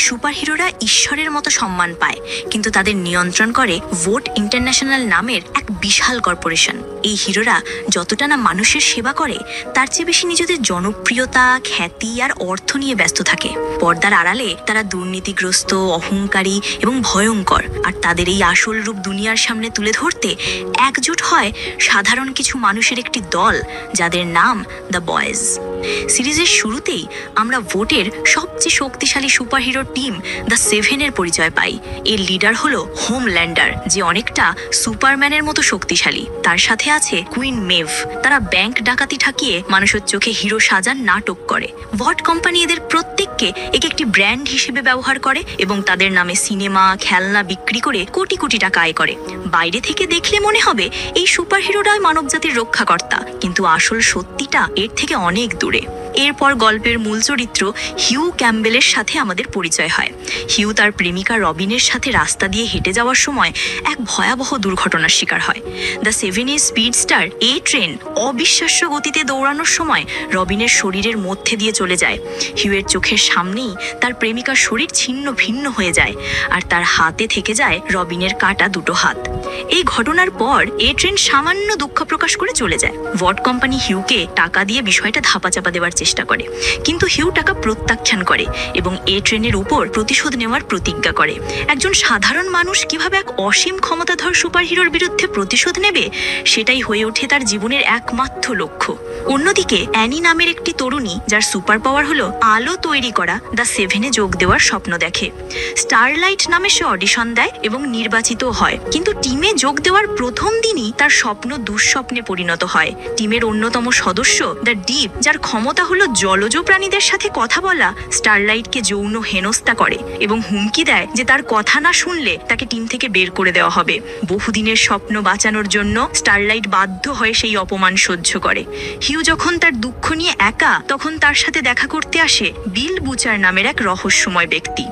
সুপারহিরোরা ঈশ্বরের মতো সম্মান পায়, কিন্তু তাদের নিয়ন্ত্রণ করে ভোট ইন্টারন্যাশনাল নামের এক বিশাল কর্পোরেশন। এই হিরোরা যতটা না মানুষের সেবা করে, তার চেয়ে বেশি নিজেদের জনপ্রিয়তা, খ্যাতি আর অর্থ নিয়ে ব্যস্ত থাকে। পর্দার আড়ালে তারা দুর্নীতিগ্রস্ত, অহংকারী এবং ভয়ঙ্কর। আর তাদের এই আসল রূপ দুনিয়ার সামনে তুলে ধরতে একজোট হয় সাধারণ কিছু মানুষের একটি দল, যাদের নাম দ্য বয়েজ। সিরিজের শুরুতেই আমরা ভোটের সবচেয়ে শক্তিশালী সুপারহিরো টিম দ্য সেভেনের পরিচয় পাই। এর লিডার হলো হোমল্যান্ডার, যে অনেকটা সুপারম্যানের মতো শক্তিশালী। তার সাথে আছে কুইন মেভ। তারা ব্যাংক ডাকাতি ঠাকিয়ে মানুষের চোখে হিরো সাজার নাটক করে। ভট কোম্পানি এদের প্রত্যেককে একটি ব্র্যান্ড হিসেবে ব্যবহার করে এবং তাদের নামে সিনেমা, খেলনা বিক্রি করে কোটি কোটি টাকা আয় করে। বাইরে থেকে দেখলে মনে হবে এই সুপারহিরোরাই মানবজাতির রক্ষাকর্তা, কিন্তু আসল সত্যিটা এর থেকে অনেক দূরে। এরপর গল্পের মূল চরিত্র হিউ ক্যাম্বেলের সাথে আমাদের পরিচয় হয়। হিউ তার প্রেমিকা রবিনের সাথে রাস্তা দিয়ে হেঁটে যাওয়ার সময় এক ভয়াবহ দুর্ঘটনার শিকার হয়। দ্য সেভেনের স্পিডস্টার এ ট্রেন অবিশ্বাস্য গতিতে দৌড়ানোর সময় রবিনের শরীরের মধ্যে দিয়ে চলে যায়। হিউয়ের চোখের সামনেই তার প্রেমিকার শরীর ছিন্ন ভিন্ন হয়ে যায়, আর তার হাতে থেকে যায় রবিনের কাটা দুটো হাত। এই ঘটনার পর এ ট্রেন সামান্য দুঃখ প্রকাশ করে চলে যায়। ভট কোম্পানি হিউকে টাকা দিয়ে বিষয়টা ধাপাচাপা দেওয়ার চেষ্টা করে, কিন্তু হিউ টাকা প্রত্যাখ্যান করে এবং এ ট্রেনের উপর প্রতিশোধ নেওয়ার প্রতিজ্ঞা করে। একজন সাধারণ মানুষ কিভাবে এক অসীম ক্ষমতাধর সুপারহিরোর বিরুদ্ধে প্রতিশোধ নেবে, সেটাই হয়ে ওঠে তার জীবনের একমাত্র লক্ষ্য। অন্যদিকে অ্যানি নামের একটি তরুণী, যার সুপার পাওয়ার হলো আলো তৈরি করা, দ্য সেভেনে যোগ দেওয়ার স্বপ্ন দেখে। স্টারলাইট নামে সে অডিশন দেয় এবং নির্বাচিত হয়, কিন্তু টিমে যোগ দেওয়ার প্রথম দিনই তার স্বপ্ন দুঃস্বপ্নে পরিণত হয়। টিমের অন্যতম সদস্য দ্য ডিপ, যার ক্ষমতা হলো জলজ প্রাণীদের সাথে কথা বলা, স্টারলাইটকে যৌন হেনস্থা করে এবং হুমকি দেয় যে তার কথা না শুনলে তাকে টিম থেকে বের করে দেওয়া হবে। বহুদিনের স্বপ্ন বাঁচানোর জন্য স্টারলাইট বাধ্য হয়ে সেই অপমান সহ্য করে। হিউ যখন তার দুঃখ নিয়ে একা, তখন তার সাথে দেখা করতে আসে বিল বুচার নামের এক রহস্যময় ব্যক্তি।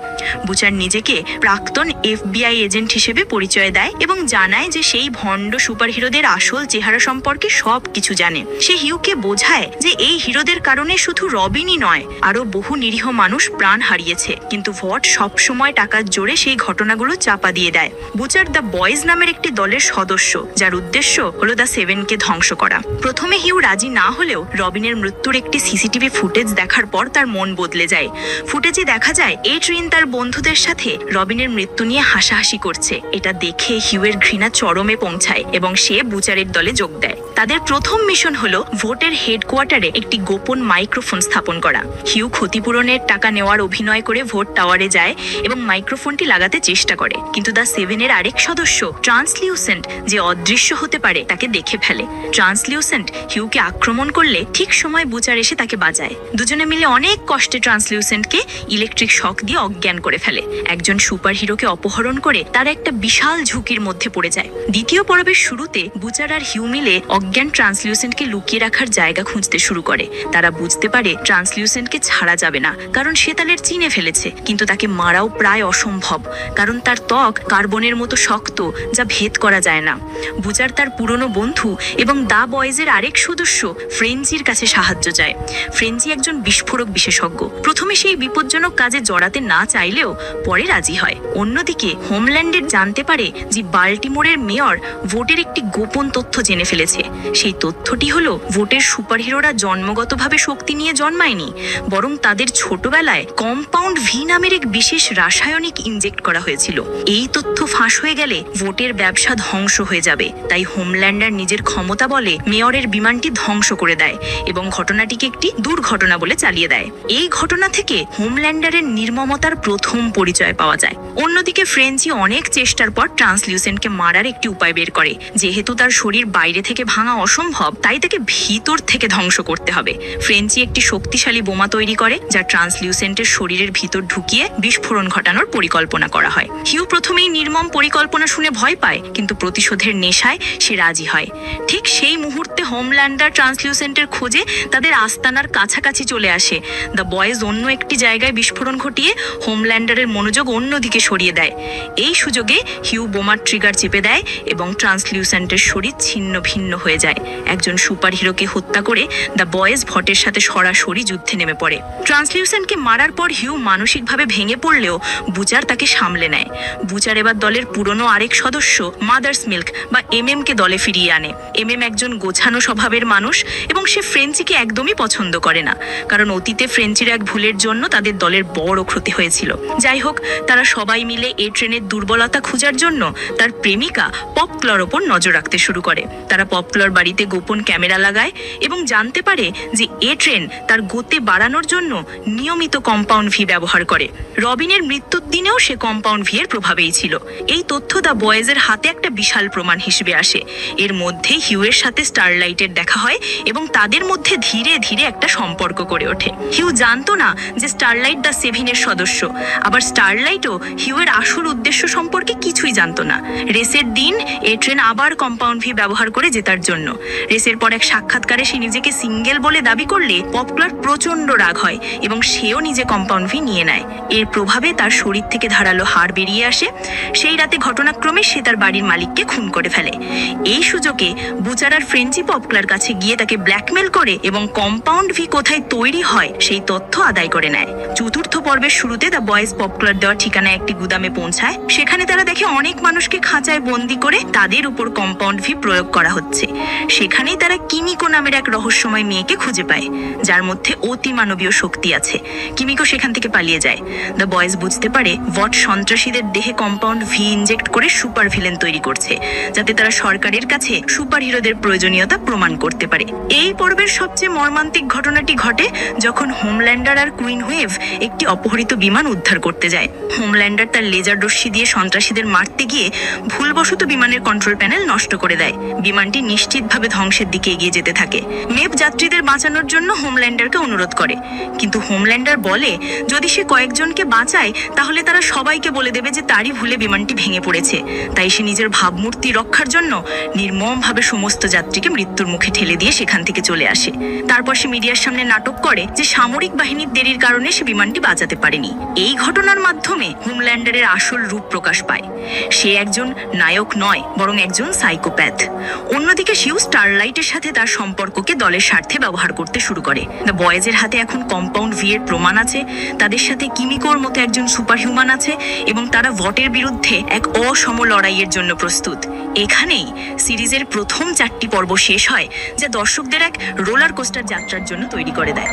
বুচার নিজেকে প্রাক্তন FBI এজেন্ট হিসেবে পরিচয় দেয় এবং জানায় যে সেই ভণ্ড সুপারহিরোদের আসল চেহারা সম্পর্কে সব কিছু জানে। সে হিউকে বোঝায় যে এই হিরোদের কারণে শুধু রবিনই নয়, আরো বহু নিরীহ মানুষ প্রাণ হারিয়েছে, কিন্তু ভট সবসময় টাকার জোরে সেই ঘটনাগুলো চাপা দিয়ে দেয়। বুচার দ্য বয়েজ নামের একটি দলের সদস্য, যার উদ্দেশ্য হলো দ্য সেভেনকে ধ্বংস করা। প্রথমে হিউ রাজি না হলেও রবিনের মৃত্যুর একটি CCTV ফুটেজ দেখার পর তার মন বদলে যায়। ফুটেজে দেখা যায় এ ট্রেন তার বন্ধুদের সাথে রবিনের মৃত্যু নিয়ে হাসাহাসি করছে। এটা দেখে হিউয়ের ঘৃণা চরমে পৌঁছায় এবং সে বুচারের দলে যোগ দেয়। তাদের প্রথম মিশন হলো ভোটের হেডকোয়ার্টারে একটি গোপন মাইক্রোফোন স্থাপন করা। হিউ ক্ষতিপূরণের টাকা নেওয়ার অভিনয় করে ভোট টাওয়ারে যায় এবং মাইক্রোফোনটি লাগাতে চেষ্টা করে, কিন্তু দ্য সেভেনের আরেক সদস্য ট্রান্সলিউসেন্ট, যে অদৃশ্য হতে পারে, তাকে দেখে ফেলে। ট্রান্সলিউসেন্ট হিউকে আক্রমণ করলে ঠিক সময় বুচার এসে তাকে বাঁচায়। দুজনে মিলে অনেক কষ্টে ট্রান্সলিউসেন্টকে ইলেকট্রিক শক দিয়ে অজ্ঞান করে ফেলে। একজন সুপারহিরোকে অপহরণ করে তারা একটা বিশাল ঝুঁকির মধ্যে পড়ে যায়। দ্বিতীয় পর্বের শুরুতে বুচার আর হিউ মিলে অজ্ঞান ট্রান্সলিউসেন্টকে লুকিয়ে রাখার জায়গা খুঁজতে শুরু করে। তারা বুঝতে পারে ট্রান্সলিউসেন্টকে ছাড়া যাবে না, কারণ সে তাদের চিনে ফেলেছে, কিন্তু তাকে মারাও প্রায় অসম্ভব, কারণ তার ত্বক কার্বনের মতো শক্ত, যা ভেদ করা যায় না। বুচার তার পুরনো বন্ধু এবং দা বয়েজের আরেক সদস্য ফ্রেঞ্চির কাছে সাহায্য চায়। ফ্রেঞ্চি একজন বিস্ফোরক বিশেষজ্ঞ। প্রথমে সেই বিপজ্জনক কাজে জড়াতে না চাইলেও পরে রাজি হয়। অন্যদিকে হোমল্যান্ডের জানতে পারে যে বাল্টিমোরের মেয়র ভোটের একটি গোপন তথ্য জেনে ফেলেছে। সেই তথ্যটি হলো ভোটের সুপারহিরোরা জন্মগতভাবে শক্তি নিয়ে জন্মায়নি, বরং তাদের ছোটবেলায় কম্পাউন্ড ভি নামের এক বিশেষ রাসায়নিক ইনজেক্ট করা হয়েছিল। এই তথ্য ফাঁস হয়ে গেলে ভোটের ব্যবসা ধ্বংস হয়ে যাবে। তাই হোমল্যান্ডার নিজের ক্ষমতা বলে মেয়রের বিমানটি ধ্বংস করে দেয় এবং ঘটনাটিকে একটি দুর্ঘটনা বলে চালিয়ে দেয়। এই ঘটনা থেকে হোমল্যান্ডারের নির্মমতার প্রথম পরিচয় পাওয়া যায়। অন্যদিকে ফ্রেঞ্চি অনেক চেষ্টার পর ট্রান্সলিউসেন্টকে মারার একটি উপায় বের করে। যেহেতু তার শরীর বাইরে থেকে ভাঙা অসম্ভব, তাই তাকে ভিতর থেকে ধ্বংস করতে হবে। ফ্রেঞ্চি একটি শক্তিশালী বোমা তৈরি করে, যা ট্রান্সলিউসেন্টের শরীরের ভিতর ঢুকিয়ে বিস্ফোরণ ঘটানোর পরিকল্পনা করা হয়। হিউ প্রথমেই নির্মম পরিকল্পনা শুনে ভয় পায়, কিন্তু প্রতিশোধের নেশায় সে রাজি হয়। ঠিক সেই মুহূর্তে হোমল্যান্ডার ট্রান্সলিউসেন্টের খোঁজে তাদের আস্তানার কাছাকাছি চলে আসে। দ্য বয়েজ অন্য একটি জায়গায় বিস্ফোরণ ঘটিয়ে হোমল্যান্ডারের মনোযোগ অন্যদিকে সরিয়ে দেয়। এই সুযোগে হিউ বোমার ট্রিগার চেপে দেয় এবং ট্রান্সলিউসেন্টের শরীর ছিন্ন ভিন্ন হয়ে হয়ে যায়। একজন সুপারহিরোকে হত্যা করে দ্য বয়েজ ভটের সাথে সরাসরি যুদ্ধে নেমে পড়ে। ট্রান্সলিউসেন্টকে মারার পর হিউ মানসিকভাবে ভেঙে পড়লেও বুচার তাকে সামলে নেয়। বুচার এবার দলের পুরনো আরেক সদস্য মাদার্স মিল্ক বা কে দলে ফিরিয়ে আনে। একজন গোছানো স্বভাবের মানুষ এবং সে ফ্রেঞ্চিকে একদমই পছন্দ করে না, কারণ অতীতে ফ্রেঞ্চির এক ভুলের জন্য তাদের দলের বড় ক্ষতি হয়েছিল। যাই হোক, তারা সবাই মিলে ট্রেনের দুর্বলতা খোঁজার জন্য তার প্রেমিকা পপক্লর ওপর নজর রাখতে শুরু করে। তারা পপক্লর বাড়িতে গোপন ক্যামেরা লাগায় এবং জানতে পারে যে ট্রেন তার গতি বাড়ানোর জন্য নিয়মিত কম্পাউন্ড ভি ব্যবহার করে। রবিনের মৃত্যুর দিনেও সে কম্পাউন্ড ভি এর প্রভাবেই ছিল। এই তথ্য দ্য বয়েজের হাতে একটা বিশাল প্রমাণ হিসেবে আসে। এর মধ্যে হিউয়ের সাথে স্টারলাইটের দেখা হয় এবং তাদের মধ্যে ধীরে ধীরে একটা সম্পর্ক গড়ে ওঠে। হিউ জানতো না যে স্টারলাইট দ্য সেভেনের সদস্য, আবার স্টারলাইটও হিউয়ের আসল উদ্দেশ্য সম্পর্কে কিছুই জানতো না। রেসের দিন ট্রেন আবার কম্পাউন্ড ভি ব্যবহার করে জেতার জন্য। রেসের পর এক সাক্ষাৎকারে সে নিজেকে সিঙ্গেল বলে দাবি করলে পপক্লর প্রচন্ড রাগ হয় এবং সেও নিজে কম্পাউন্ড ভি নিয়ে নেয়। এর প্রভাবে তার শরীর থেকে ধারালো হাড় বেরিয়ে আসে। সেই রাতে ঘটনাক্রমে সে তার বাড়ির মালিককে খুন করে ফেলে। এই সুযোগে বুচার আর ফ্রেঞ্চি পপক্লর কাছে গিয়ে তাকে ব্ল্যাকমেল করে এবং কম্পাউন্ড ভি কোথায় তৈরি হয় সেই তথ্য আদায় করে নেয়। চতুর্থ পর্বের শুরুতে দ্য বয়েজ পপক্লর দেওয়া ঠিকানায় একটি গুদামে পৌঁছায়। সেখানে তারা দেখে অনেক মানুষকে খাঁচায় বন্দি করে তাদের উপর কম্পাউন্ড ভি প্রয়োগ করা হচ্ছে। সেখানেই তারা কিমিকো নামের এক রহস্যময় মেয়েকে খুঁজে পায়, যার মধ্যে অতি মানবীয় শক্তি আছে। কিমিকো সেখান থেকে পালিয়ে যায়। দ্য বয়েজ বুঝতে পারে ভট সন্ত্রাসীদের দেহে কম্পাউন্ড ভি ইনজেক্ট করে সুপার ভিলেন তৈরি করছে, যাতে তারা সরকারের কাছে সুপার হিরোদের প্রয়োজনীয়তা প্রমাণ করতে পারে। এই পর্বের সবচেয়ে মর্মান্তিক ঘটনাটি ঘটে যখন হোমল্যান্ডার আর কুইন হুইভ একটি অপহৃত বিমান উদ্ধার করতে যায়। হোমল্যান্ডার তার লেজার রশ্মি দিয়ে সন্ত্রাসীদের মারতে গিয়ে ভুলবশত বিমানের কন্ট্রোল প্যানেল নষ্ট করে দেয়। বিমানটি নিশ্চিতভাবে ধ্বংসের দিকে এগিয়ে যেতে থাকে। মেভ যাত্রীদের বাঁচানোর জন্য হোমল্যান্ডারকে অনুরোধ করে, কিন্তু হোমল্যান্ডার বলে যদি সে কয়েকজনকে বাঁচায় তাহলে তারা সবাইকে বলে দেবে যে তারই ভুলে বিমানটি ভেঙে পড়েছে। তাই সে নিজের ভাবমূর্তি রক্ষার জন্য নির্মমভাবে সমস্ত যাত্রীকে মৃত্যুর মুখে ঠেলে দিয়ে সেখান থেকে চলে আসে। তারপর সে মিডিয়ার সামনে নাটক করে যে সামরিক বাহিনীর দেরির কারণে সে বিমানটি বাঁচাতে পারেনি। এই ঘটনার মাধ্যমে হোমল্যান্ডারের আসল রূপ প্রকাশ পায়। সে একজন নায়ক নয়, বরং একজন সাইকোপ্যাথ। অন্যদিকে হিউ স্টারলাইটের সাথে তার সম্পর্ককে দলের স্বার্থে ব্যবহার করতে শুরু করে। দ্য বয়েজের হাতে এখন কম্পাউন্ড ভি এর প্রমাণ আছে, তাদের সাথে কিমিকোর মতো একজন সুপার হিউম্যান আছে এবং তারা ভটের বিরুদ্ধে এক অসম লড়াইয়ের জন্য প্রস্তুত। এখানেই সিরিজের প্রথম 4টি পর্ব শেষ হয়, যা দর্শকদের এক রোলার কোস্টার যাত্রার জন্য তৈরি করে দেয়।